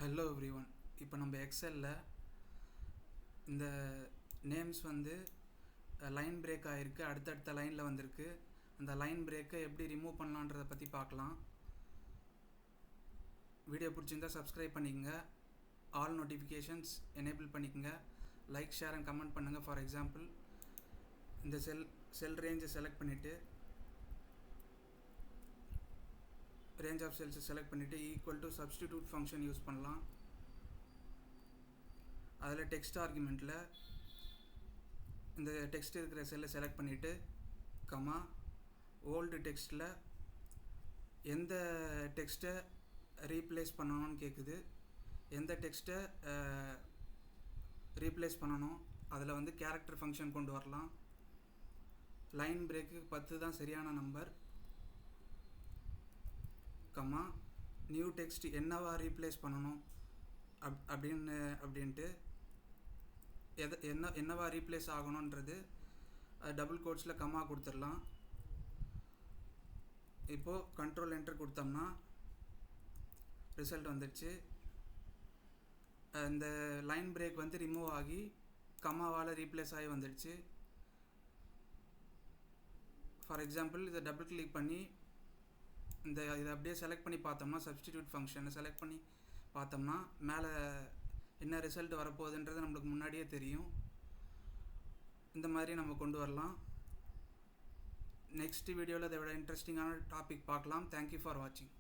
Hello every one. இப்போ நம்ம எக்ஸலில் இந்த நேம்ஸ் வந்து லைன் பிரேக் ஆகிருக்கு, அடுத்தடுத்த லைனில் வந்திருக்கு. அந்த லைன் பிரேக்கை எப்படி ரிமூவ் பண்ணலான்றதை பற்றி பார்க்கலாம். வீடியோ பிடிச்சிருந்தா சப்ஸ்கிரைப் பண்ணிக்கங்க, ஆல் நோட்டிஃபிகேஷன்ஸ் எனேபிள் பண்ணிக்கங்க, லைக் ஷேர் அண்ட் கமெண்ட் பண்ணுங்கள். ஃபார் எக்ஸாம்பிள், இந்த செல் ரேஞ்சை செலக்ட் பண்ணிவிட்டு ரேஞ்ச் ஆஃப் செல்ஸை செலக்ட் பண்ணிவிட்டு equal to substitute function use பண்ணலாம். அதில் டெக்ஸ்ட் ஆர்குமெண்ட்டில் இந்த டெக்ஸ்ட் இருக்கிற செல்லை செலக்ட் பண்ணிவிட்டு கமா ஓல்டு டெக்ஸ்ட்டில் எந்த டெக்ஸ்ட்டை ரீப்ளேஸ் பண்ணணும்னு கேட்குது. எந்த டெக்ஸ்ட்டை ரீப்ளேஸ் பண்ணணும் அதில் வந்து கேரக்டர் ஃபங்க்ஷன் கொண்டு வரலாம். லைன் பிரேக்கு 10 தான் சரியான நம்பர். கமா நியூ டெக்ஸ்ட் என்னவா ரீப்ளேஸ் பண்ணணும் அப்படின்ட்டு என்னவா ரீப்ளேஸ் ஆகணுன்றது டபுள் கோட்ஸில் கமா கொடுத்துடலாம். இப்போது கண்ட்ரோல் என்டர் கொடுத்தோம்னா ரிசல்ட் வந்துடுச்சு. இந்த லைன் பிரேக் வந்து ரிமூவ் ஆகி கமாவால் ரீப்ளேஸ் ஆகி வந்துடுச்சு. ஃபார் எக்ஸாம்பிள், இதை டபுள் கிளிக் பண்ணி இதை அப்படியே செலக்ட் பண்ணி பார்த்தோம்னா, சப்ஸ்டிடியூட் ஃபங்க்ஷனை செலக்ட் பண்ணி பார்த்தோம்னா மேலே என்ன ரிசல்ட் வரப்போகுதுன்றது நம்மளுக்கு முன்னாடியே தெரியும். இந்த மாதிரி நம்ம கொண்டு வரலாம். நெக்ஸ்ட் வீடியோவில் இதை விட இன்ட்ரெஸ்டிங்கான டாபிக் பார்க்கலாம். தேங்க்யூ ஃபார் வாட்சிங்.